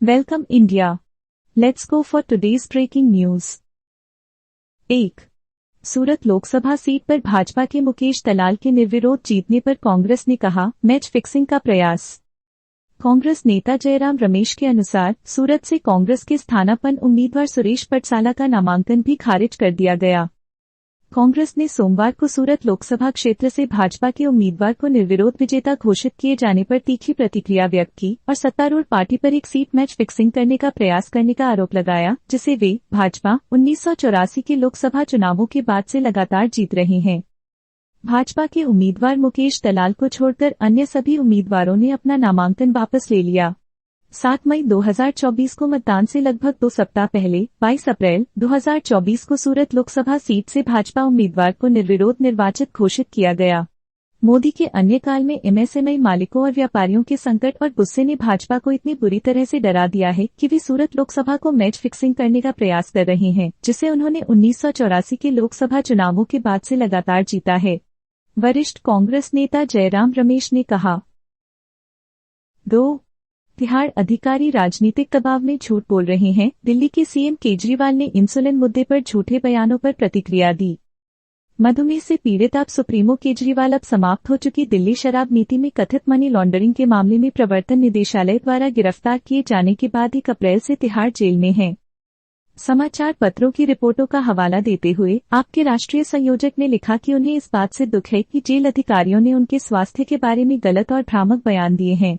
Welcome India. Let's go for today's breaking news. 1. Surat Lok Sabha seat पर भाजपा के मुकेश दलाल के निर्विरोध जीतने पर कांग्रेस ने कहा, मैच फिक्सिंग का प्रयास। कांग्रेस नेता जयराम रमेश के अनुसार सूरत से कांग्रेस के स्थानापन्न उम्मीदवार सुरेश पटसाला का नामांकन भी खारिज कर दिया गया। कांग्रेस ने सोमवार को सूरत लोकसभा क्षेत्र से भाजपा के उम्मीदवार को निर्विरोध विजेता घोषित किए जाने पर तीखी प्रतिक्रिया व्यक्त की और सत्तारूढ़ पार्टी पर एक सीट मैच फिक्सिंग करने का प्रयास करने का आरोप लगाया, जिसे वे भाजपा 1984 के लोकसभा चुनावों के बाद से लगातार जीत रहे हैं। भाजपा के उम्मीदवार मुकेश दलाल को छोड़कर अन्य सभी उम्मीदवारों ने अपना नामांकन वापस ले लिया। 7 मई 2024 को मतदान से लगभग 2 सप्ताह पहले 22 अप्रैल 2024 को सूरत लोकसभा सीट से भाजपा उम्मीदवार को निर्विरोध निर्वाचित घोषित किया गया। मोदी के अन्य काल में एमएसएमई मालिकों और व्यापारियों के संकट और गुस्से ने भाजपा को इतनी बुरी तरह से डरा दिया है कि वे सूरत लोकसभा को मैच फिक्सिंग करने का प्रयास कर रहे हैं, जिसे उन्होंने 1984 के लोकसभा चुनावों के बाद से लगातार जीता है। वरिष्ठ कांग्रेस नेता जयराम रमेश ने कहा। 2. तिहाड़ अधिकारी राजनीतिक दबाव में झूठ बोल रहे हैं। दिल्ली के सीएम केजरीवाल ने इंसुलिन मुद्दे पर झूठे बयानों पर प्रतिक्रिया दी। मधुमेह से पीड़ित आप सुप्रीमो केजरीवाल अब समाप्त हो चुकी दिल्ली शराब नीति में कथित मनी लॉन्ड्रिंग के मामले में प्रवर्तन निदेशालय द्वारा गिरफ्तार किए जाने के बाद 1 अप्रैल से तिहाड़ जेल में हैं। समाचार पत्रों की रिपोर्टों का हवाला देते हुए आपके राष्ट्रीय संयोजक ने लिखा कि उन्हें इस बात से दुख है कि जेल अधिकारियों ने उनके स्वास्थ्य के बारे में गलत और भ्रामक बयान दिए हैं।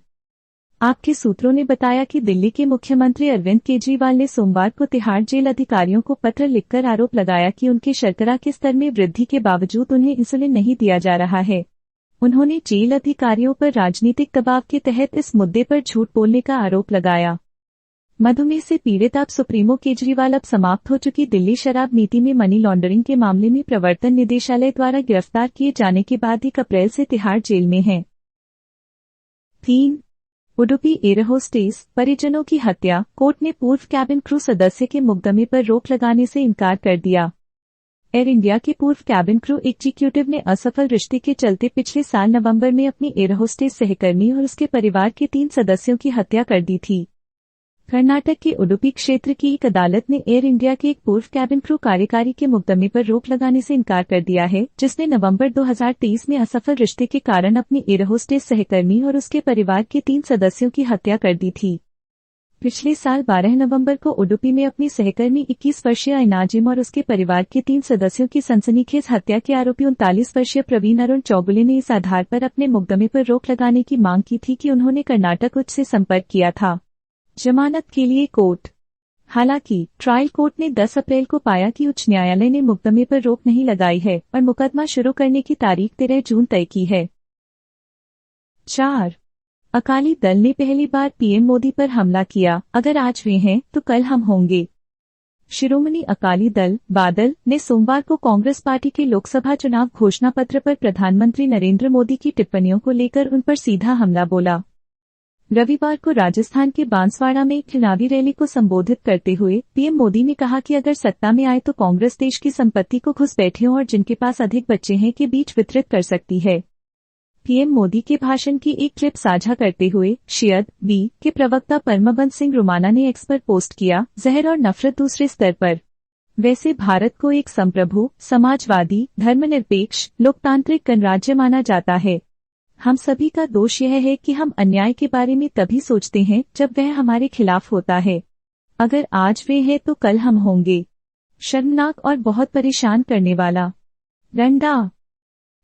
आपके सूत्रों ने बताया कि दिल्ली के मुख्यमंत्री अरविंद केजरीवाल ने सोमवार को तिहाड़ जेल अधिकारियों को पत्र लिखकर आरोप लगाया कि उनके शर्करा के स्तर में वृद्धि के बावजूद उन्हें इंसुलिन नहीं दिया जा रहा है। उन्होंने जेल अधिकारियों पर राजनीतिक दबाव के तहत इस मुद्दे पर झूठ बोलने का आरोप लगाया। मधुमेह से पीड़ित आप सुप्रीमो केजरीवाल अब समाप्त हो चुकी दिल्ली शराब नीति में मनी लॉन्ड्रिंग के मामले में प्रवर्तन निदेशालय द्वारा गिरफ्तार किए जाने के बाद 1 अप्रैल से तिहाड़ जेल में हैं। 3. उडुपी एयर होस्टेस परिजनों की हत्या। कोर्ट ने पूर्व कैबिन क्रू सदस्य के मुकदमे पर रोक लगाने से इनकार कर दिया। एयर इंडिया के पूर्व कैबिन क्रू एग्जीक्यूटिव ने असफल रिश्ते के चलते पिछले साल नवंबर में अपनी एयर होस्टेस सहकर्मी और उसके परिवार के 3 सदस्यों की हत्या कर दी थी। कर्नाटक के उडुपी क्षेत्र की एक अदालत ने एयर इंडिया के एक पूर्व कैबिन क्रू कार्यकारी के मुकदमे पर रोक लगाने से इनकार कर दिया है, जिसने नवंबर 2023 में असफल रिश्ते के कारण अपनी एयर होस्टेस सहकर्मी और उसके परिवार के 3 सदस्यों की हत्या कर दी थी। पिछले साल 12 नवंबर को उडुपी में अपनी सहकर्मी 21 वर्षीय अनाजिम और उसके परिवार के 3 सदस्यों की सनसनीखेज हत्या के आरोपी 39 वर्षीय प्रवीण अरुण चौगुले ने इस आधार पर अपने मुकदमे पर रोक लगाने की मांग की थी कि उन्होंने कर्नाटक उच्च से संपर्क किया था। जमानत के लिए कोर्ट। हालांकि ट्रायल कोर्ट ने 10 अप्रैल को पाया कि उच्च न्यायालय ने मुकदमे पर रोक नहीं लगाई है और मुकदमा शुरू करने की तारीख 13 जून तय की है। 4. अकाली दल ने पहली बार पीएम मोदी पर हमला किया। अगर आज वे हैं तो कल हम होंगे। शिरोमणि अकाली दल बादल ने सोमवार को कांग्रेस पार्टी के लोकसभा चुनाव घोषणा पत्र पर प्रधानमंत्री नरेंद्र मोदी की टिप्पणियों को लेकर उन पर सीधा हमला बोला। रविवार को राजस्थान के बांसवाड़ा में एक चुनावी रैली को संबोधित करते हुए पीएम मोदी ने कहा कि अगर सत्ता में आए तो कांग्रेस देश की संपत्ति को घुसपैठियों और जिनके पास अधिक बच्चे हैं के बीच वितरित कर सकती है। पीएम मोदी के भाषण की एक क्लिप साझा करते हुए शियद बी के प्रवक्ता परमबंस सिंह रोमाना ने एक्स पर पोस्ट किया, जहर और नफरत दूसरे स्तर पर। वैसे भारत को एक संप्रभु, समाजवादी, धर्मनिरपेक्ष, लोकतांत्रिक गणराज्य माना जाता है। हम सभी का दोष यह है कि हम अन्याय के बारे में तभी सोचते हैं जब वह हमारे खिलाफ होता है। अगर आज वे हैं तो कल हम होंगे। शर्मनाक और बहुत परेशान करने वाला। रंडा।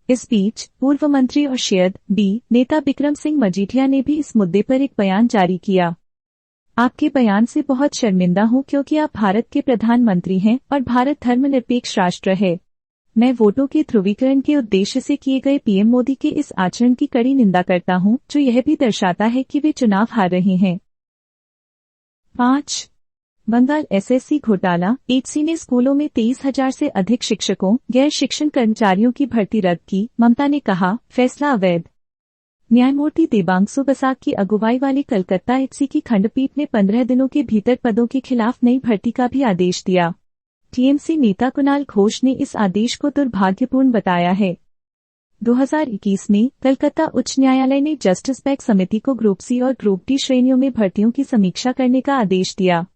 इस बीच पूर्व मंत्री और शियद बी नेता बिक्रम सिंह मजीठिया ने भी इस मुद्दे पर एक बयान जारी किया। आपके बयान से बहुत शर्मिंदा हूं क्योंकि आप भारत के प्रधानमंत्री हैं और भारत धर्मनिरपेक्ष राष्ट्र है। मैं वोटों के ध्रुवीकरण के उद्देश्य से किए गए पीएम मोदी के इस आचरण की कड़ी निंदा करता हूं, जो यह भी दर्शाता है कि वे चुनाव हार रहे हैं। 5. बंगाल एसएससी घोटाला। एचसी ने स्कूलों में 23,000 से अधिक शिक्षकों, गैर शिक्षण कर्मचारियों की भर्ती रद्द की। ममता ने कहा, फैसला अवैध। न्यायमूर्ति देबांशु बसाक की अगुवाई वाली कलकत्ता एचसी की खंडपीठ ने 15 दिनों के भीतर पदों के खिलाफ नई भर्ती का भी आदेश दिया। टीएमसी नेता कुणाल घोष ने इस आदेश को दुर्भाग्यपूर्ण बताया है। 2021 में कलकत्ता उच्च न्यायालय ने जस्टिस बैक समिति को ग्रुप सी और ग्रुप डी श्रेणियों में भर्तियों की समीक्षा करने का आदेश दिया।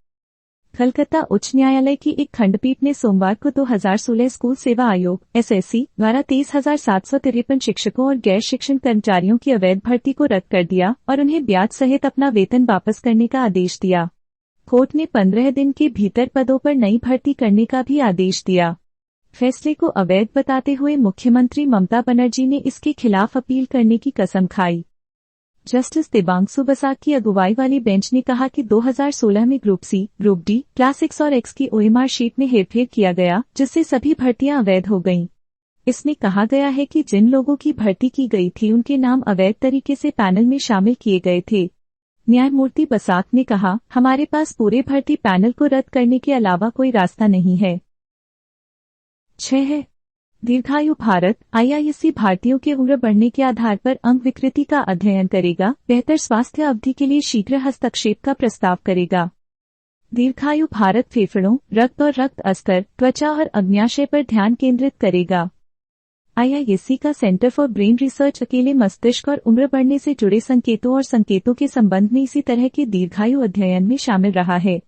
कलकत्ता उच्च न्यायालय की एक खंडपीठ ने सोमवार को 2016 स्कूल सेवा आयोग (एसएससी) द्वारा 23,753 शिक्षकों और गैर शिक्षण कर्मचारियों की अवैध भर्ती को रद्द कर दिया और उन्हें ब्याज सहित अपना वेतन वापस करने का आदेश दिया। कोर्ट ने 15 दिन के भीतर पदों पर नई भर्ती करने का भी आदेश दिया। फैसले को अवैध बताते हुए मुख्यमंत्री ममता बनर्जी ने इसके खिलाफ अपील करने की कसम खाई। जस्टिस देबांशु बसाक की अगुवाई वाली बेंच ने कहा कि 2016 में group C, group D, class 6 और एक्स की ओएमआर शीट में हेरफेर किया गया, जिससे सभी भर्तियां अवैध हो गईं। इसमें कहा गया है कि जिन लोगों की भर्ती की गई थी उनके नाम अवैध तरीके से पैनल में शामिल किए गए थे। न्यायमूर्ति बसाक ने कहा, हमारे पास पूरे भर्ती पैनल को रद्द करने के अलावा कोई रास्ता नहीं है। 6. दीर्घायु भारत आईआईएससी भारतीयों के उम्र बढ़ने के आधार पर अंग विकृति का अध्ययन करेगा, बेहतर स्वास्थ्य अवधि के लिए शीघ्र हस्तक्षेप का प्रस्ताव करेगा। दीर्घायु भारत फेफड़ों, रक्त और रक्त अस्तर, त्वचा और अग्न्याशय पर ध्यान केंद्रित करेगा। आईआईएससी का सेंटर फॉर ब्रेन रिसर्च अकेले मस्तिष्क और उम्र बढ़ने से जुड़े संकेतों और संकेतों के संबंध में इसी तरह के दीर्घायु अध्ययन में शामिल रहा है।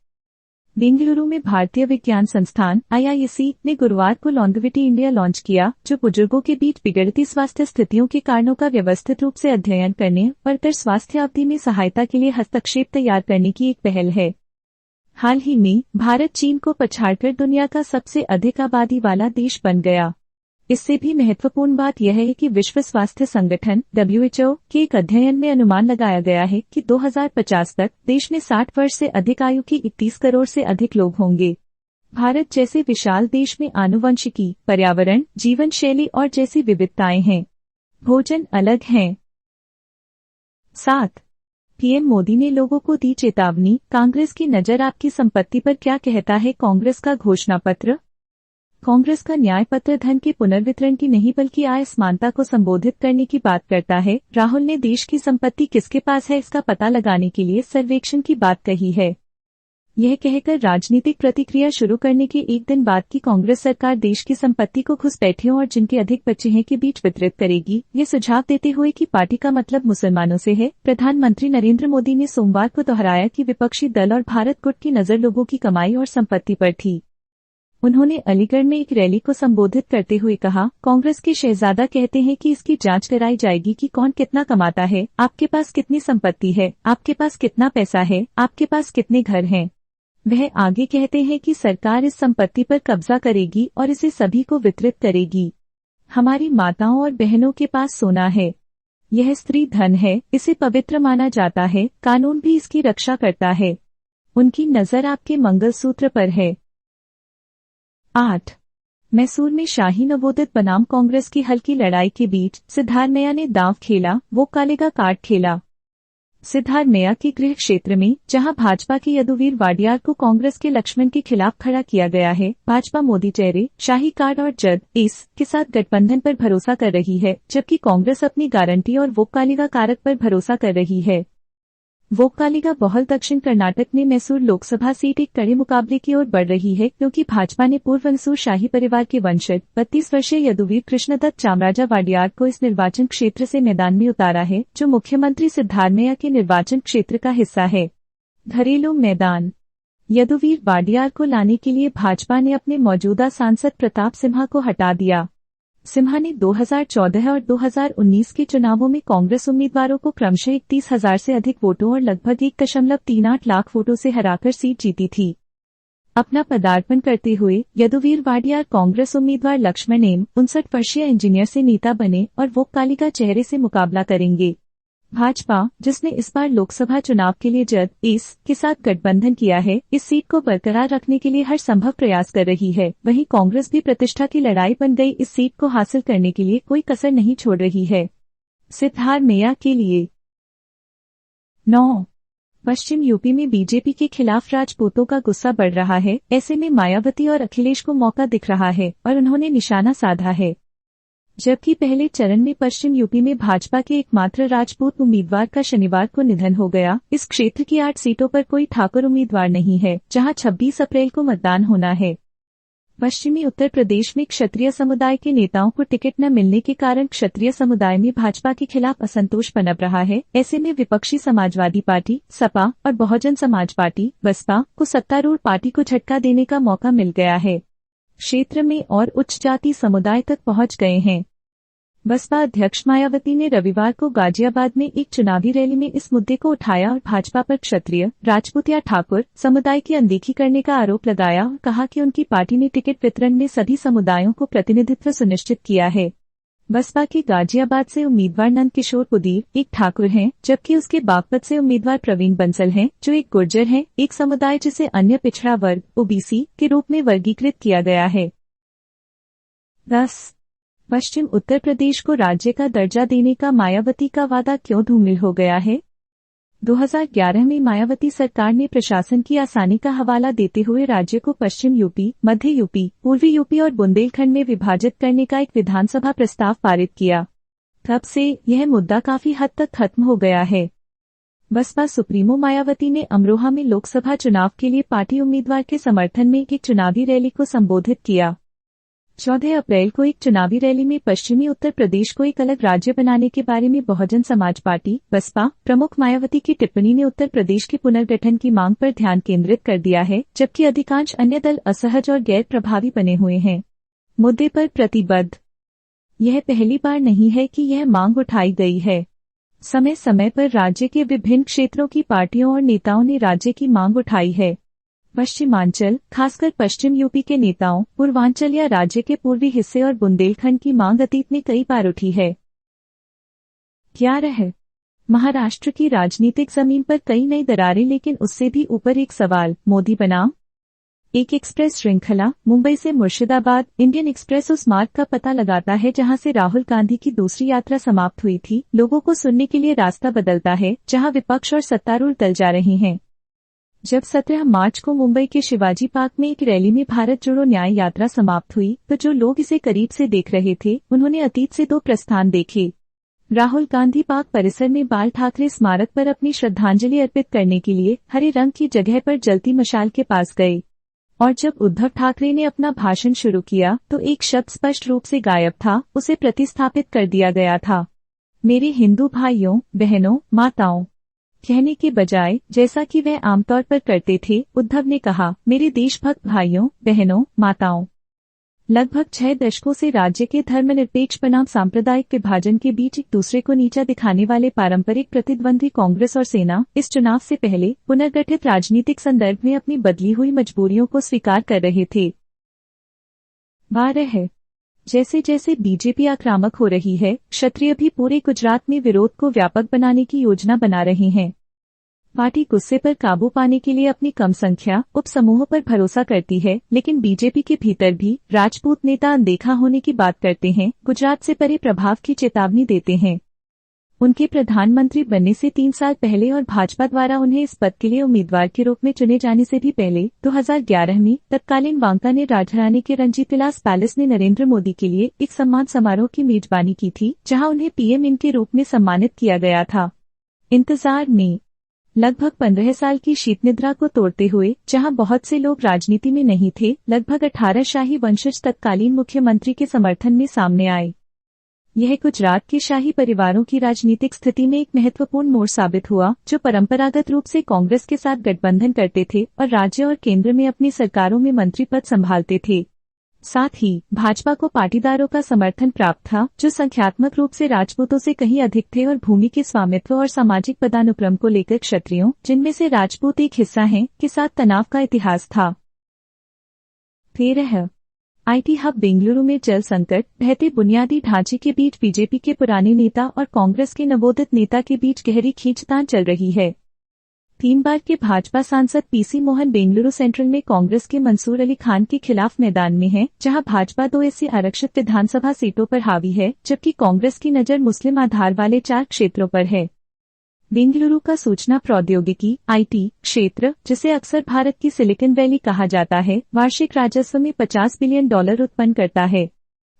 बेंगलुरु में भारतीय विज्ञान संस्थान आईआईएससी ने गुरुवार को लॉन्गेविटी इंडिया लॉन्च किया, जो बुजुर्गों के बीच बिगड़ती स्वास्थ्य स्थितियों के कारणों का व्यवस्थित रूप से अध्ययन करने और बेहतर स्वास्थ्य अवधि में सहायता के लिए हस्तक्षेप तैयार करने की एक पहल है। हाल ही में भारत चीन को पछाड़कर दुनिया का सबसे अधिक आबादी वाला देश बन गया। इससे भी महत्वपूर्ण बात यह है कि विश्व स्वास्थ्य संगठन (WHO) के एक अध्ययन में अनुमान लगाया गया है कि 2050 तक देश में 60 वर्ष से अधिक आयु के 31 करोड़ से अधिक लोग होंगे। भारत जैसे विशाल देश में आनुवंशिकी, पर्यावरण, जीवन शैली और जैसी विविधताएं हैं। भोजन अलग हैं। 7. पीएम मोदी ने लोगों को दी चेतावनी, कांग्रेस की नजर आपकी संपत्ति पर क्या कहता है कांग्रेस का घोषणा पत्र। कांग्रेस का न्याय पत्र धन के पुनर्वितरण की नहीं बल्कि आय समानता को संबोधित करने की बात करता है। राहुल ने देश की संपत्ति किसके पास है इसका पता लगाने के लिए सर्वेक्षण की बात कही है। यह कहकर राजनीतिक प्रतिक्रिया शुरू करने के एक दिन बाद की कांग्रेस सरकार देश की संपत्ति को घुसपैठियों और जिनके अधिक बच्चे हैं के बीच वितरित करेगी, ये सुझाव देते हुए कि पार्टी का मतलब मुसलमानों से है। प्रधानमंत्री नरेंद्र मोदी ने सोमवार को दोहराया कि विपक्षी दल और भारत गुट की नजर लोगों की कमाई और संपत्ति पर थी। उन्होंने अलीगढ़ में एक रैली को संबोधित करते हुए कहा, कांग्रेस के शहजादा कहते हैं कि इसकी जांच कराई जाएगी कि कौन कितना कमाता है, आपके पास कितनी संपत्ति है, आपके पास कितना पैसा है, आपके पास कितने घर हैं। वह आगे कहते हैं कि सरकार इस संपत्ति पर कब्जा करेगी और इसे सभी को वितरित करेगी। हमारी माताओं और बहनों के पास सोना है। यह स्त्री धन है, इसे पवित्र माना जाता है, कानून भी इसकी रक्षा करता है। उनकी नजर आपके मंगलसूत्र पर है। 8. मैसूर में शाही नवोदित बनाम कांग्रेस की हल्की लड़ाई के बीच सिद्धारमैया ने दांव खेला, वो कालेगा कार्ड खेला। सिद्धारमैया के गृह क्षेत्र में, जहां भाजपा के यदुवीर वाडियार को कांग्रेस के लक्ष्मण के खिलाफ खड़ा किया गया है, भाजपा मोदी चेहरे, शाही कार्ड और जद-एस के साथ गठबंधन पर भरोसा कर रही है, जबकि कांग्रेस अपनी गारंटी और वोक्कालिगा कारक पर भरोसा कर रही है। वोक्कालिगा बहुल दक्षिण कर्नाटक में मैसूर लोकसभा सीट एक कड़े मुकाबले की ओर बढ़ रही है, क्योंकि भाजपा ने पूर्व मैसूर शाही परिवार के वंशज 32 वर्षीय यदुवीर कृष्णदत्त चामराजा वाडियार को इस निर्वाचन क्षेत्र से मैदान में उतारा है, जो मुख्यमंत्री सिद्धारमैया के निर्वाचन क्षेत्र का हिस्सा है। घरेलू मैदान। यदुवीर वाडियार को लाने के लिए भाजपा ने अपने मौजूदा सांसद प्रताप सिम्हा को हटा दिया। सिम्हा ने 2014 और 2019 के चुनावों में कांग्रेस उम्मीदवारों को क्रमशः 31,000 से अधिक वोटों और लगभग 1.38 लाख वोटों से हराकर सीट जीती थी। अपना पदार्पण करते हुए यदुवीर वाडियार कांग्रेस उम्मीदवार लक्ष्मण एम 59 वर्षीय इंजीनियर से नेता बने और वोक्कालिगा चेहरे से मुकाबला करेंगे। भाजपा, जिसने इस बार लोकसभा चुनाव के लिए जद-एस के साथ गठबंधन किया है, इस सीट को बरकरार रखने के लिए हर संभव प्रयास कर रही है। वहीं कांग्रेस भी प्रतिष्ठा की लड़ाई बन गई इस सीट को हासिल करने के लिए कोई कसर नहीं छोड़ रही है। सिद्धारमैया के लिए 9. पश्चिम यूपी में बीजेपी के खिलाफ राजपूतों का गुस्सा बढ़ रहा है। ऐसे में मायावती और अखिलेश को मौका दिख रहा है और उन्होंने निशाना साधा है। जबकि पहले चरण में पश्चिम यूपी में भाजपा के एकमात्र राजपूत उम्मीदवार का शनिवार को निधन हो गया। इस क्षेत्र की 8 सीटों पर कोई ठाकुर उम्मीदवार नहीं है, जहां 26 अप्रैल को मतदान होना है। पश्चिमी उत्तर प्रदेश में क्षत्रिय समुदाय के नेताओं को टिकट न मिलने के कारण क्षत्रिय समुदाय में भाजपा के खिलाफ असंतोष पनप रहा है। ऐसे में विपक्षी समाजवादी पार्टी सपा और बहुजन समाज पार्टी बसपा को सत्तारूढ़ पार्टी को झटका देने का मौका मिल गया है। क्षेत्र में और उच्च जाति समुदाय तक पहुंच गए हैं। बसपा अध्यक्ष मायावती ने रविवार को गाजियाबाद में एक चुनावी रैली में इस मुद्दे को उठाया और भाजपा पर क्षत्रिय, राजपूत या ठाकुर समुदाय की अनदेखी करने का आरोप लगाया और कहा कि उनकी पार्टी ने टिकट वितरण में सभी समुदायों को प्रतिनिधित्व सुनिश्चित किया है। बसपा के गाजियाबाद से उम्मीदवार नंद किशोर पुदीर एक ठाकुर हैं, जबकि उसके बागपत से उम्मीदवार प्रवीण बंसल हैं, जो एक गुर्जर हैं, एक समुदाय जिसे अन्य पिछड़ा वर्ग ओबीसी के रूप में वर्गीकृत किया गया है। 10. पश्चिम उत्तर प्रदेश को राज्य का दर्जा देने का मायावती का वादा क्यों धूमिल हो गया है? 2011 में मायावती सरकार ने प्रशासन की आसानी का हवाला देते हुए राज्य को पश्चिम यूपी, मध्य यूपी, पूर्वी यूपी और बुंदेलखंड में विभाजित करने का एक विधानसभा प्रस्ताव पारित किया। तब से यह मुद्दा काफी हद तक खत्म हो गया है। बसपा सुप्रीमो मायावती ने अमरोहा में लोकसभा चुनाव के लिए पार्टी उम्मीदवार के समर्थन में एक चुनावी रैली को संबोधित किया। 14 अप्रैल को एक चुनावी रैली में पश्चिमी उत्तर प्रदेश को एक अलग राज्य बनाने के बारे में बहुजन समाज पार्टी बसपा प्रमुख मायावती की टिप्पणी ने उत्तर प्रदेश के पुनर्गठन की मांग पर ध्यान केंद्रित कर दिया है, जबकि अधिकांश अन्य दल असहज और गैर प्रभावी बने हुए हैं। मुद्दे पर प्रतिबद्ध। यह पहली बार नहीं है कि यह मांग उठाई गई है। समय समय पर राज्य के विभिन्न क्षेत्रों की पार्टियों और नेताओं ने राज्य की मांग उठाई है। पश्चिमांचल, खासकर पश्चिम यूपी के नेताओं, पूर्वांचल या राज्य के पूर्वी हिस्से और बुंदेलखंड की मांग अतीत में कई बार उठी है। 11. महाराष्ट्र की राजनीतिक जमीन पर कई नई दरारें, लेकिन उससे भी ऊपर एक सवाल, मोदी बनाम एक एक्सप्रेस श्रृंखला। मुंबई से मुर्शिदाबाद इंडियन एक्सप्रेस उस मार्ग का पता लगाता है जहां से राहुल गांधी की दूसरी यात्रा समाप्त हुई थी, लोगों को सुनने के लिए रास्ता बदलता है जहां विपक्ष और सत्तारूढ़ दल जा रहे हैं। जब 17 मार्च को मुंबई के शिवाजी पार्क में एक रैली में भारत जोड़ो न्याय यात्रा समाप्त हुई, तो जो लोग इसे करीब से देख रहे थे उन्होंने अतीत से दो प्रस्थान देखे। राहुल गांधी पार्क परिसर में बाल ठाकरे स्मारक पर अपनी श्रद्धांजलि अर्पित करने के लिए हरे रंग की जगह पर जलती मशाल के पास गए, और जब उद्धव ठाकरे ने अपना भाषण शुरू किया तो एक शब्द स्पष्ट रूप से गायब था, उसे प्रतिस्थापित कर दिया गया था। मेरे हिंदू भाइयों बहनों माताओं कहने के बजाय, जैसा कि वह आमतौर पर करते थे, उद्धव ने कहा, मेरे देशभक्त भाइयों बहनों माताओं। लगभग 6 दशकों से राज्य के धर्मनिरपेक्ष बनाम सांप्रदायिक विभाजन के बीच एक दूसरे को नीचा दिखाने वाले पारंपरिक प्रतिद्वंदी कांग्रेस और सेना इस चुनाव से पहले पुनर्गठित राजनीतिक संदर्भ में अपनी बदली हुई मजबूरियों को स्वीकार कर रहे थे। 12. जैसे जैसे बीजेपी आक्रामक हो रही है, क्षत्रिय भी पूरे गुजरात में विरोध को व्यापक बनाने की योजना बना रहे हैं। पार्टी गुस्से पर काबू पाने के लिए अपनी कम संख्या उप समूहों पर भरोसा करती है, लेकिन बीजेपी के भीतर भी राजपूत नेता अनदेखा होने की बात करते हैं, गुजरात से परे प्रभाव की चेतावनी देते हैं। उनके प्रधानमंत्री बनने से 3 साल पहले और भाजपा द्वारा उन्हें इस पद के लिए उम्मीदवार के रूप में चुने जाने से भी पहले 2011 में तत्कालीन वांका ने राजधानी के रंजीत विलास पैलेस ने नरेंद्र मोदी के लिए एक सम्मान समारोह की मेजबानी की थी, जहां उन्हें पीएम इनके रूप में सम्मानित किया गया था। इंतजार में लगभग 15 साल की शीतनिद्रा को तोड़ते हुए, जहां बहुत से लोग राजनीति में नहीं थे, लगभग 18 शाही वंशज तत्कालीन मुख्यमंत्री के समर्थन में सामने आए। यह गुजरात के शाही परिवारों की राजनीतिक स्थिति में एक महत्वपूर्ण मोड़ साबित हुआ, जो परंपरागत रूप से कांग्रेस के साथ गठबंधन करते थे और राज्य और केंद्र में अपनी सरकारों में मंत्री पद संभालते थे। साथ ही भाजपा को पाटीदारों का समर्थन प्राप्त था, जो संख्यात्मक रूप से राजपूतों से कहीं अधिक थे और भूमि के स्वामित्व और सामाजिक पदानुक्रम को लेकर क्षत्रियों, जिनमें से राजपूत एक हिस्सा हैं, के साथ तनाव का इतिहास था। 13. आईटी हब बेंगलुरु में जल संकट, बहते बुनियादी ढांचे के बीच बीजेपी के पुराने नेता और कांग्रेस के नवोदित नेता के बीच गहरी खींचतान चल रही है। 3 बार के भाजपा सांसद पीसी मोहन बेंगलुरु सेंट्रल में कांग्रेस के मंसूर अली खान के खिलाफ मैदान में है, जहां भाजपा 2 SC आरक्षित विधानसभा सीटों पर हावी है, जबकि कांग्रेस की नजर मुस्लिम आधार वाले 4 क्षेत्रों पर है। बेंगलुरु का सूचना प्रौद्योगिकी (IT) क्षेत्र, जिसे अक्सर भारत की सिलिकॉन वैली कहा जाता है, वार्षिक राजस्व में $50 बिलियन उत्पन्न करता है।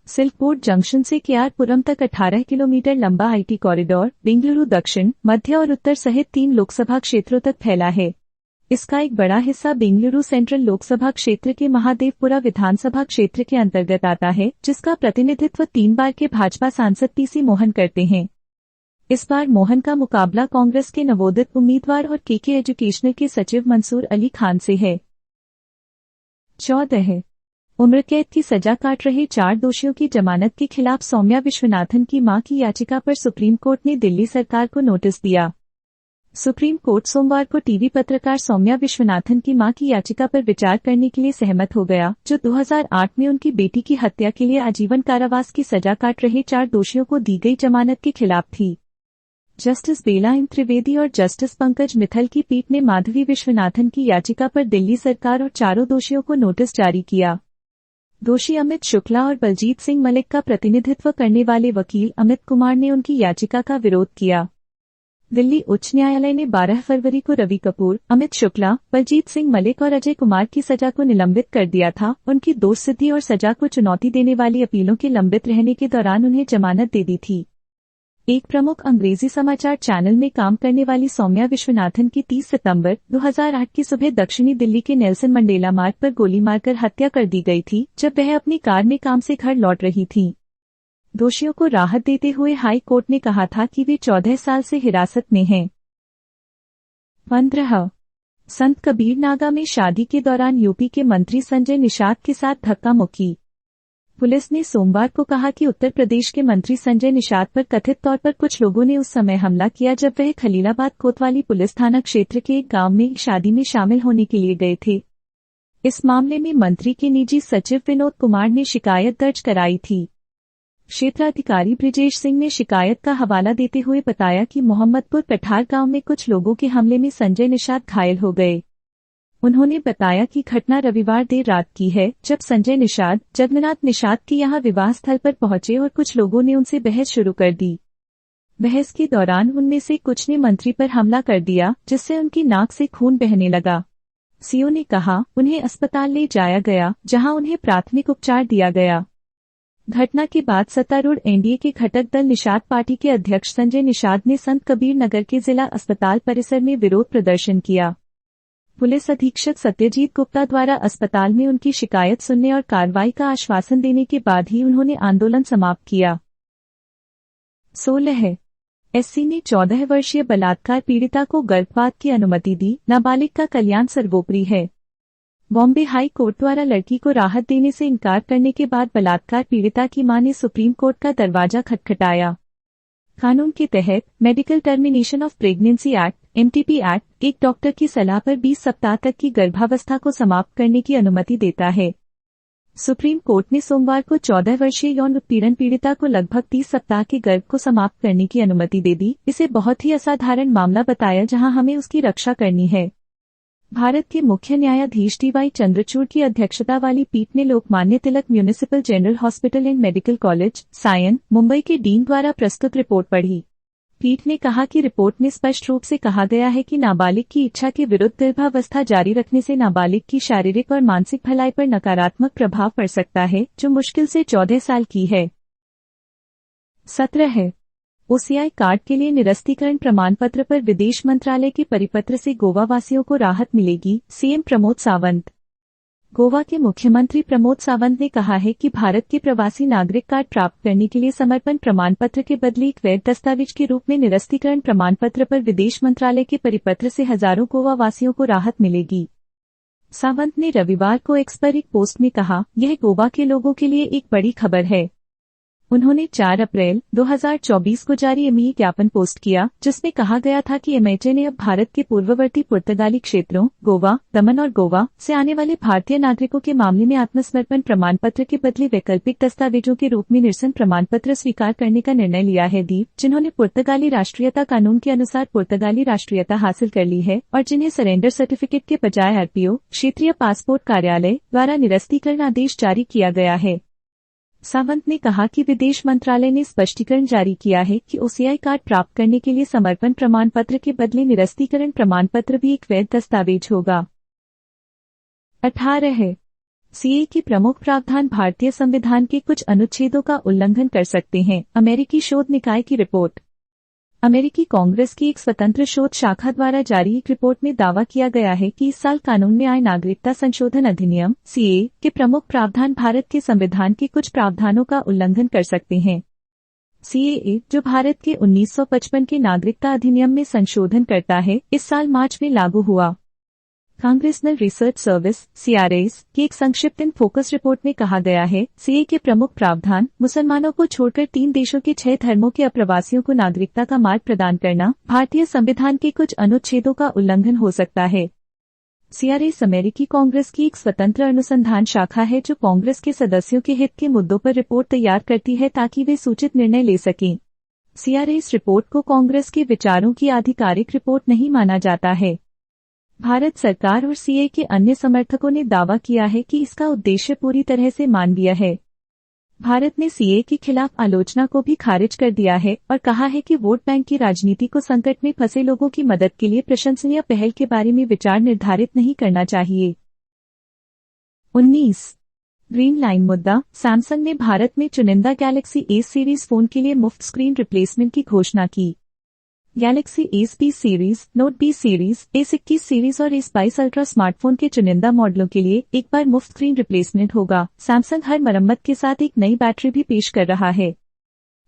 सिल्क बोर्ड जंक्शन से केआरपुरम तक 18 किलोमीटर लंबा IT कॉरिडोर बेंगलुरु दक्षिण, मध्य और उत्तर सहित 3 लोकसभा क्षेत्रों तक फैला है। इसका एक बड़ा हिस्सा बेंगलुरु सेंट्रल लोकसभा क्षेत्र के महादेवपुरा विधानसभा क्षेत्र के अंतर्गत आता है, जिसका प्रतिनिधित्व 3 बार के भाजपा सांसद पीसी मोहन करते हैं। इस बार मोहन का मुकाबला कांग्रेस के नवोदित उम्मीदवार और केके एजुकेशनल के सचिव मंसूर अली खान से है। 14 उम्र कैद की सजा काट रहे 4 दोषियों की जमानत के खिलाफ सौम्या विश्वनाथन की मां की याचिका पर सुप्रीम कोर्ट ने दिल्ली सरकार को नोटिस दिया। सुप्रीम कोर्ट सोमवार को टीवी पत्रकार सौम्या विश्वनाथन की मां की याचिका पर विचार करने के लिए सहमत हो गया, जो 2008 में उनकी बेटी की हत्या के लिए आजीवन कारावास की सजा काट रहे 4 दोषियों को दी गई जमानत के खिलाफ थी। जस्टिस बेला एम त्रिवेदी और जस्टिस पंकज मित्तल की पीठ ने माधवी विश्वनाथन की याचिका पर दिल्ली सरकार और चारों दोषियों को नोटिस जारी किया। दोषी अमित शुक्ला और बलजीत सिंह मलिक का प्रतिनिधित्व करने वाले वकील अमित कुमार ने उनकी याचिका का विरोध किया। दिल्ली उच्च न्यायालय ने 12 फरवरी को रवि कपूर, अमित शुक्ला, बलजीत सिंह मलिक और अजय कुमार की सजा को निलंबित कर दिया था। उनकी दोष सिद्धि और सजा को चुनौती देने वाली अपीलों के लंबित रहने के दौरान उन्हें जमानत दे दी थी। एक प्रमुख अंग्रेजी समाचार चैनल में काम करने वाली सौम्या विश्वनाथन की 30 सितंबर 2008 की सुबह दक्षिणी दिल्ली के नेल्सन मंडेला मार्ग पर गोली मारकर हत्या कर दी गई थी, जब वह अपनी कार में काम से घर लौट रही थीं। दोषियों को राहत देते हुए हाई कोर्ट ने कहा था कि वे 14 साल से हिरासत में हैं। 15 संत कबीर नागा में शादी के दौरान यूपी के मंत्री संजय निषाद के साथ धक्का मुक्की। पुलिस ने सोमवार को कहा कि उत्तर प्रदेश के मंत्री संजय निषाद पर कथित तौर पर कुछ लोगों ने उस समय हमला किया जब वह खलीलाबाद कोतवाली पुलिस थाना क्षेत्र के एक गांव में शादी में शामिल होने के लिए गए थे। इस मामले में मंत्री के निजी सचिव विनोद कुमार ने शिकायत दर्ज कराई थी। क्षेत्राधिकारी ब्रिजेश सिंह ने शिकायत का हवाला देते हुए बताया कि मोहम्मदपुर पठार गांव में कुछ लोगों के हमले में संजय निषाद घायल हो गए। उन्होंने बताया कि घटना रविवार देर रात की है, जब संजय निषाद जगन्नाथ निषाद के यहां विवाह स्थल पर पहुंचे और कुछ लोगों ने उनसे बहस शुरू कर दी। बहस के दौरान उनमें से कुछ ने मंत्री पर हमला कर दिया, जिससे उनकी नाक से खून बहने लगा। सीओ ने कहा, उन्हें अस्पताल ले जाया गया, जहां उन्हें प्राथमिक उपचार दिया गया। घटना के बाद सत्तारूढ़ एनडीए के घटक दल निषाद पार्टी के अध्यक्ष संजय निषाद ने संत कबीर नगर के जिला अस्पताल परिसर में विरोध प्रदर्शन किया। पुलिस अधीक्षक सत्यजीत गुप्ता द्वारा अस्पताल में उनकी शिकायत सुनने और कार्रवाई का आश्वासन देने के बाद ही उन्होंने आंदोलन समाप्त किया। 16 एससी ने 14 वर्षीय बलात्कार पीड़िता को गर्भपात की अनुमति दी। नाबालिग का कल्याण सर्वोपरि है। बॉम्बे हाई कोर्ट द्वारा लड़की को राहत देने से इनकार करने के बाद बलात्कार पीड़िता की मां ने सुप्रीम कोर्ट का दरवाजा खटखटाया। कानून के तहत medical termination of pregnancy act (MTP) act एक डॉक्टर की सलाह पर 20 सप्ताह तक की गर्भावस्था को समाप्त करने की अनुमति देता है। सुप्रीम कोर्ट ने सोमवार को 14 वर्षीय यौन उत्पीड़न पीड़िता को लगभग 30 सप्ताह के गर्भ को समाप्त करने की अनुमति दे दी। इसे बहुत ही असाधारण मामला बताया, जहां हमें उसकी रक्षा करनी है। भारत के मुख्य न्यायाधीश डी.वाई. चंद्रचूड़ की अध्यक्षता वाली पीठ ने Lokmanya Tilak municipal general hospital and medical college, Sion, Mumbai के डीन द्वारा प्रस्तुत रिपोर्ट पढ़ी। पीठ ने कहा कि रिपोर्ट में स्पष्ट रूप से कहा गया है कि नाबालिग की इच्छा के विरुद्ध गर्भावस्था जारी रखने से नाबालिग की शारीरिक और मानसिक भलाई पर नकारात्मक प्रभाव पड़ सकता है, जो मुश्किल से 14 साल की है। 17 ओसीआई कार्ड के लिए निरस्तीकरण प्रमाण पत्र पर विदेश मंत्रालय के परिपत्र से गोवा वासियों को राहत मिलेगी। सीएम प्रमोद सावंत। गोवा के मुख्यमंत्री प्रमोद सावंत ने कहा है कि भारत के प्रवासी नागरिक कार्ड प्राप्त करने के लिए समर्पण प्रमाण पत्र के बदले एक वैध दस्तावेज के रूप में निरस्तीकरण प्रमाण पत्र पर विदेश मंत्रालय के परिपत्र से हजारों गोवा वासियों को राहत मिलेगी। सावंत ने रविवार को एक्स पर एक पोस्ट में कहा, यह गोवा के लोगों के लिए एक बड़ी खबर है। उन्होंने 4 अप्रैल 2024 को जारी ईमेल ज्ञापन पोस्ट किया, जिसमें कहा गया था कि एमएचए ने अब भारत के पूर्ववर्ती पुर्तगाली क्षेत्रों गोवा, दमन और गोवा से आने वाले भारतीय नागरिकों के मामले में आत्मसमर्पण प्रमाण पत्र के बदले वैकल्पिक दस्तावेजों के रूप में निरसन प्रमाण पत्र स्वीकार करने का निर्णय लिया है। दीप, जिन्होंने पुर्तगाली राष्ट्रीयता कानून के अनुसार पुर्तगाली राष्ट्रीयता हासिल कर ली है और जिन्हें सरेंडर सर्टिफिकेट के बजाय आरपीओ क्षेत्रीय पासपोर्ट कार्यालय द्वारा निरस्तीकरण आदेश जारी किया गया है। सावंत ने कहा कि विदेश मंत्रालय ने स्पष्टीकरण जारी किया है कि ओसीआई कार्ड प्राप्त करने के लिए समर्पण प्रमाण पत्र के बदले निरस्तीकरण प्रमाण पत्र भी एक वैध दस्तावेज होगा। 18 सीए के प्रमुख प्रावधान भारतीय संविधान के कुछ अनुच्छेदों का उल्लंघन कर सकते हैं। अमेरिकी शोध निकाय की रिपोर्ट। अमेरिकी कांग्रेस की एक स्वतंत्र शोध शाखा द्वारा जारी एक रिपोर्ट में दावा किया गया है कि इस साल कानून में आए नागरिकता संशोधन अधिनियम सीए के प्रमुख प्रावधान भारत के संविधान के कुछ प्रावधानों का उल्लंघन कर सकते हैं। सीएए, जो भारत के 1955 के नागरिकता अधिनियम में संशोधन करता है, इस साल मार्च में लागू हुआ। कांग्रेसनल रिसर्च सर्विस (CRS) की एक संक्षिप्त इन फोकस रिपोर्ट में कहा गया है, सीए के प्रमुख प्रावधान मुसलमानों को छोड़कर 3 देशों के 6 धर्मों के अप्रवासियों को नागरिकता का मार्ग प्रदान करना भारतीय संविधान के कुछ अनुच्छेदों का उल्लंघन हो सकता है। CRS अमेरिकी कांग्रेस की एक स्वतंत्र अनुसंधान शाखा है जो कांग्रेस के सदस्यों के हित के मुद्दों पर रिपोर्ट तैयार करती है ताकि वे सूचित निर्णय ले सकें। CRS रिपोर्ट को कांग्रेस के विचारों की आधिकारिक रिपोर्ट नहीं माना जाता है। भारत सरकार और सीए के अन्य समर्थकों ने दावा किया है कि इसका उद्देश्य पूरी तरह से मानवीय है। भारत ने सीए के खिलाफ आलोचना को भी खारिज कर दिया है और कहा है कि वोट बैंक की राजनीति को संकट में फंसे लोगों की मदद के लिए प्रशंसनीय पहल के बारे में विचार निर्धारित नहीं करना चाहिए। 19 ग्रीन लाइन मुद्दा। सैमसंग ने भारत में चुनिंदा गैलेक्सी एस सीरीज फोन के लिए मुफ्त स्क्रीन रिप्लेसमेंट की घोषणा की। Galaxy S 20 series, note 20 series, S 21 series और एस 22 अल्ट्रा स्मार्टफोन के चुनिंदा मॉडलों के लिए एक बार मुफ्त स्क्रीन रिप्लेसमेंट होगा। सैमसंग हर मरम्मत के साथ एक नई बैटरी भी पेश कर रहा है।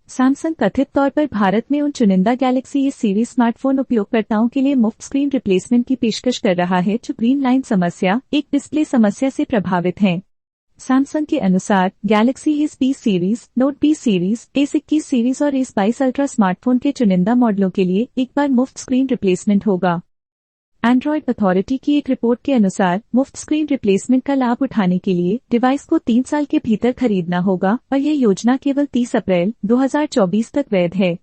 सैमसंग कथित तौर पर भारत में उन चुनिंदा गैलेक्सी एस सीरीज स्मार्टफोन उपयोगकर्ताओं के लिए मुफ्त स्क्रीन रिप्लेसमेंट की पेशकश कर रहा है जो ग्रीन लाइन समस्या, एक डिस्प्ले समस्या से प्रभावित हैं। सैमसंग के अनुसार Galaxy S 20 series, note 20 series, S 21 series और एस 22 अल्ट्रा स्मार्टफोन के चुनिंदा मॉडलों के लिए एक बार मुफ्त स्क्रीन रिप्लेसमेंट होगा। एंड्रॉयड अथॉरिटी की एक रिपोर्ट के अनुसार मुफ्त स्क्रीन रिप्लेसमेंट का लाभ उठाने के लिए डिवाइस को 3 साल के भीतर खरीदना होगा और यह योजना केवल 30 अप्रैल 2024 तक वैध है।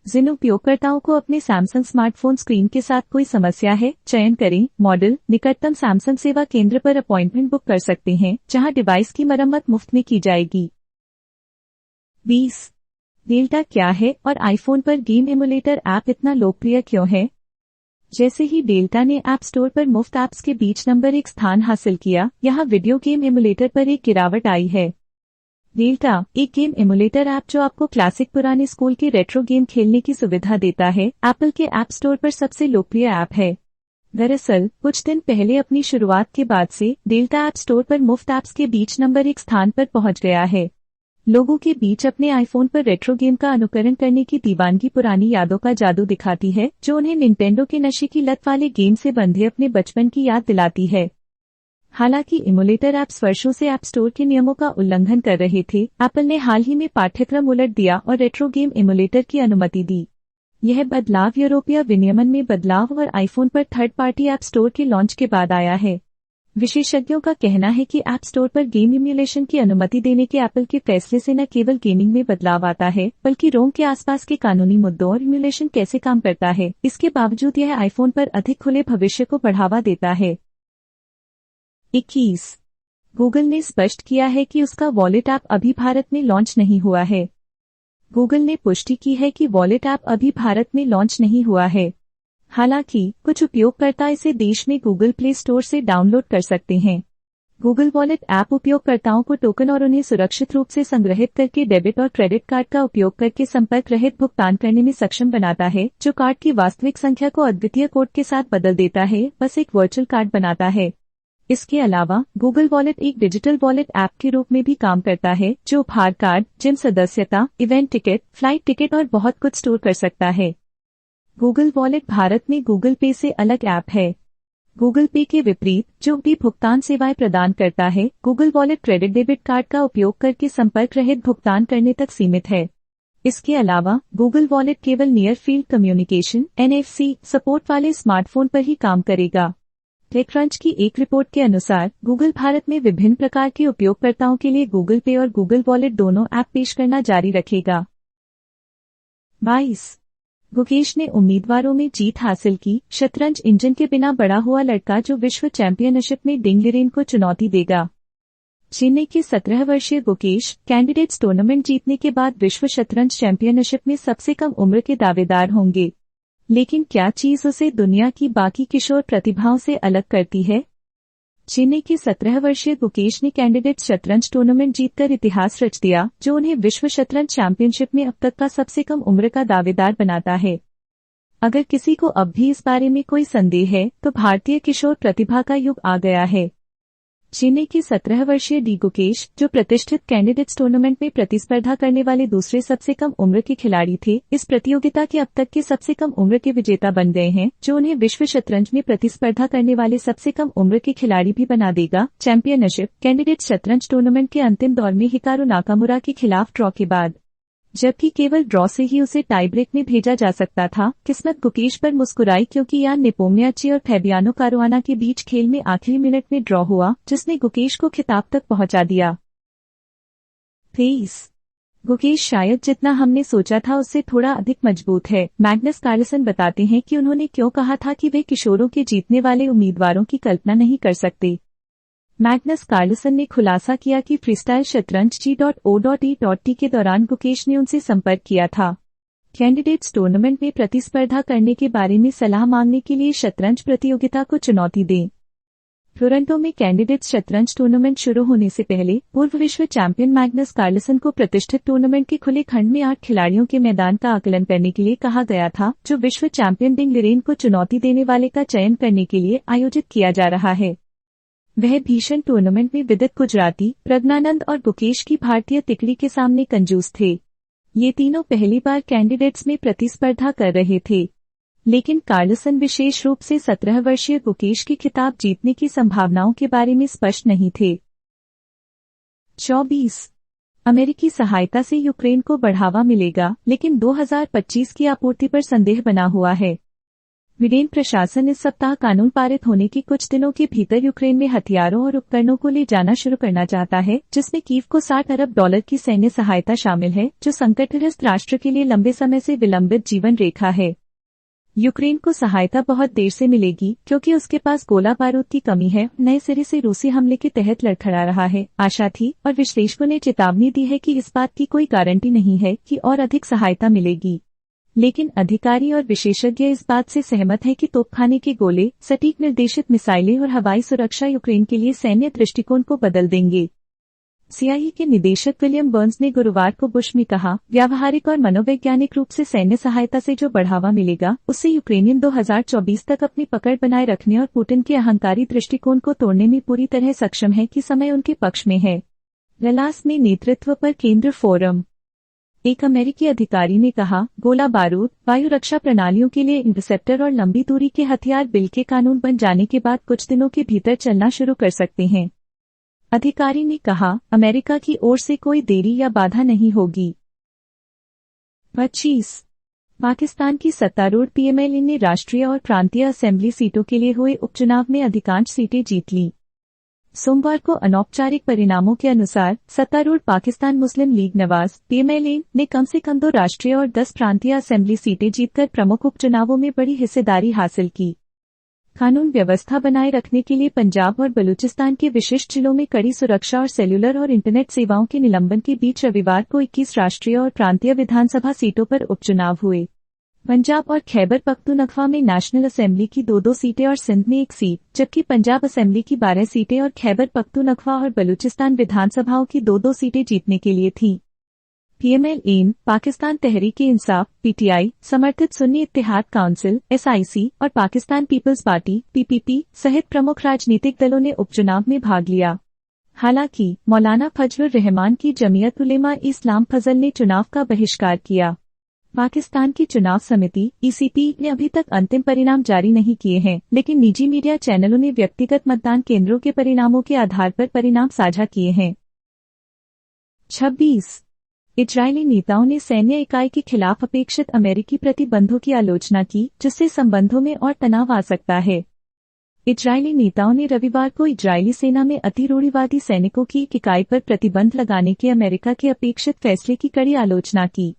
जिन उपयोगकर्ताओं को अपने सैमसंग स्मार्टफोन स्क्रीन के साथ कोई समस्या है, चयन करें मॉडल। निकटतम सैमसंग सेवा केंद्र पर अपॉइंटमेंट बुक कर सकते हैं जहां डिवाइस की मरम्मत मुफ्त में की जाएगी। 20 डेल्टा क्या है और आईफोन पर गेम एमुलेटर ऐप इतना लोकप्रिय क्यों है? जैसे ही डेल्टा ने ऐप स्टोर पर मुफ्त ऐप्स के बीच नंबर 1 स्थान हासिल किया, यहां वीडियो गेम एमुलेटर पर एक गिरावट आई है। डेल्टा, एक गेम एमुलेटर ऐप जो आपको क्लासिक पुराने स्कूल के रेट्रो गेम खेलने की सुविधा देता है, एप्पल के ऐप स्टोर पर सबसे लोकप्रिय ऐप है। दरअसल कुछ दिन पहले अपनी शुरुआत के बाद से डेल्टा ऐप स्टोर पर मुफ्त ऐप्स के बीच नंबर 1 स्थान पर पहुंच गया है। लोगों के बीच अपने आईफोन पर रेट्रो गेम का अनुकरण करने की दीवानगी पुरानी यादों का जादू दिखाती है जो उन्हें निंटेंडो के नशे की लत वाले गेम से बंधे अपने बचपन की याद दिलाती है। हालांकि इमुलेटर ऐप्स वर्षों से ऐप स्टोर के नियमों का उल्लंघन कर रहे थे, एप्पल ने हाल ही में पाठ्यक्रम उलट दिया और रेट्रो गेम इमुलेटर की अनुमति दी। यह बदलाव यूरोपीय विनियमन में बदलाव और आईफोन पर थर्ड पार्टी ऐप स्टोर के लॉन्च के बाद आया है। विशेषज्ञों का कहना है कि ऐप स्टोर पर गेम इम्यूलेशन की अनुमति देने के एप्पल के फैसले से न केवल गेमिंग में बदलाव आता है, बल्कि रोम के आसपास के कानूनी मुद्दों और इम्यूलेशन कैसे काम करता है, इसके बावजूद यह आईफोन पर अधिक खुले भविष्य को बढ़ावा देता है। 21 गूगल ने स्पष्ट किया है कि उसका वॉलेट ऐप अभी भारत में लॉन्च नहीं हुआ है। गूगल ने पुष्टि की है कि वॉलेट ऐप अभी भारत में लॉन्च नहीं हुआ है। हालांकि कुछ उपयोगकर्ता इसे देश में गूगल प्ले स्टोर से डाउनलोड कर सकते हैं। गूगल वॉलेट ऐप उपयोगकर्ताओं को टोकन और उन्हें सुरक्षित रूप से संग्रहित करके डेबिट और क्रेडिट कार्ड का उपयोग करके संपर्क रहित भुगतान करने में सक्षम बनाता है, जो कार्ड की वास्तविक संख्या को अद्वितीय कोड के साथ बदल देता है, बस एक वर्चुअल कार्ड बनाता है। इसके अलावा गूगल वॉलेट एक डिजिटल वॉलेट ऐप के रूप में भी काम करता है, जो उपहार कार्ड, जिम सदस्यता, इवेंट टिकट, फ्लाइट टिकट और बहुत कुछ स्टोर कर सकता है। गूगल वॉलेट भारत में गूगल पे से अलग ऐप है। गूगल पे के विपरीत, जो भी भुगतान सेवाएं प्रदान करता है, Google wallet credit debit card का उपयोग करके संपर्क रहित भुगतान करने तक सीमित है। इसके अलावा गूगल वॉलेट केवल near field communication (NFC) support वाले स्मार्टफोन पर ही काम करेगा। टेकक्रंच की एक रिपोर्ट के अनुसार गूगल भारत में विभिन्न प्रकार के उपयोगकर्ताओं के लिए गूगल पे और गूगल वॉलेट दोनों ऐप पेश करना जारी रखेगा। 22 गुकेश ने उम्मीदवारों में जीत हासिल की। शतरंज इंजन के बिना बड़ा हुआ लड़का जो विश्व चैंपियनशिप में डिंग लिरेन को चुनौती देगा। चेन्नई के 17 वर्षीय गुकेश कैंडिडेट्स टूर्नामेंट जीतने के बाद विश्व शतरंज चैंपियनशिप में सबसे कम उम्र के दावेदार होंगे। लेकिन क्या चीज उसे दुनिया की बाकी किशोर प्रतिभाओं से अलग करती है? चेन्नई के 17 वर्षीय गुकेश ने कैंडिडेट्स शतरंज टूर्नामेंट जीतकर इतिहास रच दिया, जो उन्हें विश्व शतरंज चैंपियनशिप में अब तक का सबसे कम उम्र का दावेदार बनाता है। अगर किसी को अब भी इस बारे में कोई संदेह है तो भारतीय किशोर प्रतिभा का युग आ गया है। चेन्नई के 17 वर्षीय डी गुकेश, जो प्रतिष्ठित कैंडिडेट्स टूर्नामेंट में प्रतिस्पर्धा करने वाले दूसरे सबसे कम उम्र के खिलाड़ी थे, इस प्रतियोगिता के अब तक के सबसे कम उम्र के विजेता बन गए हैं, जो उन्हें विश्व शतरंज में प्रतिस्पर्धा करने वाले सबसे कम उम्र के खिलाड़ी भी बना देगा। चैंपियनशिप कैंडिडेट्स शतरंज टूर्नामेंट के अंतिम दौर में हिकारू नाकामुरा के खिलाफ ड्रॉ के बाद, जबकि केवल ड्रॉ से ही उसे टाई ब्रेक में भेजा जा सकता था, किस्मत गुकेश पर मुस्कुराई क्योंकि यान नेपोम्नियाची और फैबियानो कारुआना के बीच खेल में आखिरी मिनट में ड्रॉ हुआ, जिसने गुकेश को खिताब तक पहुंचा दिया। 23 गुकेश शायद जितना हमने सोचा था उससे थोड़ा अधिक मजबूत है। मैग्नस कार्लसन बताते हैं कि उन्होंने क्यों कहा था कि वे किशोरों के जीतने वाले उम्मीदवारों की कल्पना नहीं कर सकते। मैग्नस कार्लसन ने खुलासा किया कि फ्रीस्टाइल शतरंज G.O.E.T के दौरान गुकेश ने उनसे संपर्क किया था। कैंडिडेट्स टूर्नामेंट में प्रतिस्पर्धा करने के बारे में सलाह मांगने के लिए शतरंज प्रतियोगिता को चुनौती दें। टोरंटो में कैंडिडेट्स शतरंज टूर्नामेंट शुरू होने से पहले पूर्व विश्व चैंपियन मैग्नस कार्लसन को प्रतिष्ठित टूर्नामेंट के खुले खंड में 8 खिलाड़ियों के मैदान का आकलन करने के लिए कहा गया था, जो विश्व चैंपियन डिंग लिरेन को चुनौती देने वाले का चयन करने के लिए आयोजित किया जा रहा है। वह भीषण टूर्नामेंट में विदित गुजराती, प्रज्ञानंद और गुकेश की भारतीय तिकड़ी के सामने कंजूस थे। ये तीनों पहली बार कैंडिडेट्स में प्रतिस्पर्धा कर रहे थे, लेकिन कार्लसन विशेष रूप से 17 वर्षीय गुकेश की खिताब जीतने की संभावनाओं के बारे में स्पष्ट नहीं थे। 24 अमेरिकी सहायता से यूक्रेन को बढ़ावा मिलेगा, लेकिन 2025 की आपूर्ति पर संदेह बना हुआ है। स्वीडन प्रशासन इस सप्ताह कानून पारित होने के कुछ दिनों के भीतर यूक्रेन में हथियारों और उपकरणों को ले जाना शुरू करना चाहता है, जिसमें कीव को $60 अरब की सैन्य सहायता शामिल है, जो संकटग्रस्त राष्ट्र के लिए लंबे समय से विलंबित जीवन रेखा है। यूक्रेन को सहायता बहुत देर से मिलेगी क्योंकि उसके पास गोला बारूद की कमी है, नए सिरे से रूसी हमले के तहत लड़खड़ा रहा है। आशा थी और विश्लेषकों ने चेतावनी दी है कि इस बात की कोई गारंटी नहीं है कि और अधिक सहायता मिलेगी, लेकिन अधिकारी और विशेषज्ञ इस बात से सहमत हैं कि तोपखाने के गोले, सटीक निर्देशित मिसाइलें और हवाई सुरक्षा यूक्रेन के लिए सैन्य दृष्टिकोण को बदल देंगे। CIA के निदेशक विलियम बर्न्स ने गुरुवार को बुश में कहा, व्यावहारिक और मनोवैज्ञानिक रूप से सैन्य सहायता से जो बढ़ावा मिलेगा, उससे यूक्रेनियन 2024 तक अपनी पकड़ बनाए रखने और पुतिन के अहंकारी दृष्टिकोण को तोड़ने में पूरी तरह सक्षम है कि समय उनके पक्ष में है। डलास में नेतृत्व पर केंद्र फोरम। एक अमेरिकी अधिकारी ने कहा, गोला बारूद, वायु रक्षा प्रणालियों के लिए इंटरसेप्टर और लंबी दूरी के हथियार बिल के कानून बन जाने के बाद कुछ दिनों के भीतर चलना शुरू कर सकते हैं। अधिकारी ने कहा, अमेरिका की ओर से कोई देरी या बाधा नहीं होगी। 25 पाकिस्तान की सत्तारूढ़ PMLN ने राष्ट्रीय और प्रांतीय असेंबली सीटों के लिए हुए उपचुनाव में अधिकांश सीटें जीत लीं। सोमवार को अनौपचारिक परिणामों के अनुसार सत्तारूढ़ पाकिस्तान मुस्लिम लीग नवाज PMLN ने कम से कम 2 राष्ट्रीय और 10 प्रांतीय असेंबली सीटें जीतकर प्रमुख उपचुनावों में बड़ी हिस्सेदारी हासिल की। कानून व्यवस्था बनाए रखने के लिए पंजाब और बलूचिस्तान के विशिष्ट जिलों में कड़ी सुरक्षा और सेल्युलर और इंटरनेट सेवाओं के निलंबन के बीच रविवार को 21 राष्ट्रीय और प्रांतीय विधानसभा सीटों पर उपचुनाव हुए। पंजाब और खैबर पख्तूनख्वा में नेशनल असेंबली की 2-2 सीटें और सिंध में 1 सीट, जबकि पंजाब असेंबली की 12 सीटें और खैबर पख्तूनख्वा और बलूचिस्तान विधानसभाओं की 2-2 सीटें जीतने के लिए थीं। PMLN, पाकिस्तान तहरीक-ए-इंसाफ PTI, समर्थित सुन्नी इत्तेहाद काउंसिल SIC और पाकिस्तान पीपल्स पार्टी PPP सहित प्रमुख राजनीतिक दलों ने उपचुनाव में भाग लिया। हालांकि मौलाना फजलुर रहमान की जमीयत उलेमा इस्लाम फजल ने चुनाव का बहिष्कार किया। पाकिस्तान की चुनाव समिति ECP ने अभी तक अंतिम परिणाम जारी नहीं किए हैं, लेकिन निजी मीडिया चैनलों ने व्यक्तिगत मतदान केंद्रों के परिणामों के आधार पर परिणाम साझा किए हैं। 26 इजरायली नेताओं ने सैन्य इकाई के खिलाफ अपेक्षित अमेरिकी प्रतिबंधों की आलोचना की, जिससे संबंधों में और तनाव आ सकता है। इजरायली नेताओं ने रविवार को इजरायली सेना में अतिरूढ़िवादी सैनिकों की एक इकाई पर प्रतिबंध लगाने के अमेरिका के अपेक्षित फैसले की कड़ी आलोचना की।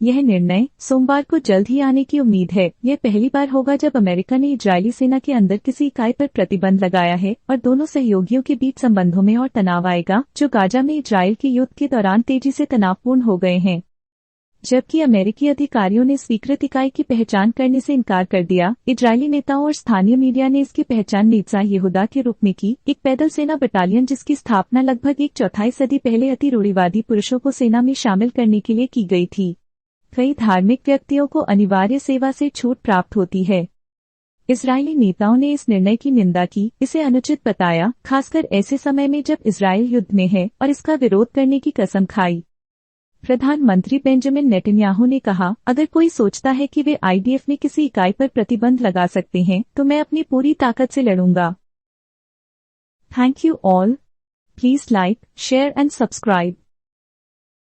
यह निर्णय सोमवार को जल्द ही आने की उम्मीद है। यह पहली बार होगा जब अमेरिका ने इजरायली सेना के अंदर किसी इकाई पर प्रतिबंध लगाया है और दोनों सहयोगियों के बीच संबंधों में और तनाव आएगा, जो गाजा में इजरायल के युद्ध के दौरान तेजी से तनावपूर्ण हो गए हैं। जबकि अमेरिकी अधिकारियों ने स्वीकृत इकाई की पहचान करने से इनकार कर दिया, इजरायली नेताओं और स्थानीय मीडिया ने इसकी पहचान नीत्जा यहूदा के रूप में की, एक पैदल सेना बटालियन जिसकी स्थापना लगभग 1/4 सदी पहले अतिरूढ़िवादी पुरुषों को सेना में शामिल करने के लिए की गई थी। कई धार्मिक व्यक्तियों को अनिवार्य सेवा से छूट प्राप्त होती है। इजरायली नेताओं ने इस निर्णय की निंदा की, इसे अनुचित बताया, खासकर ऐसे समय में जब इजरायल युद्ध में है, और इसका विरोध करने की कसम खाई। प्रधानमंत्री बेंजामिन नेतन्याहू ने कहा, अगर कोई सोचता है कि वे आईडीएफ में किसी इकाई पर प्रतिबंध लगा सकते हैं, तो मैं अपनी पूरी ताकत से लड़ूंगा। Thank you all. Please like, share and subscribe.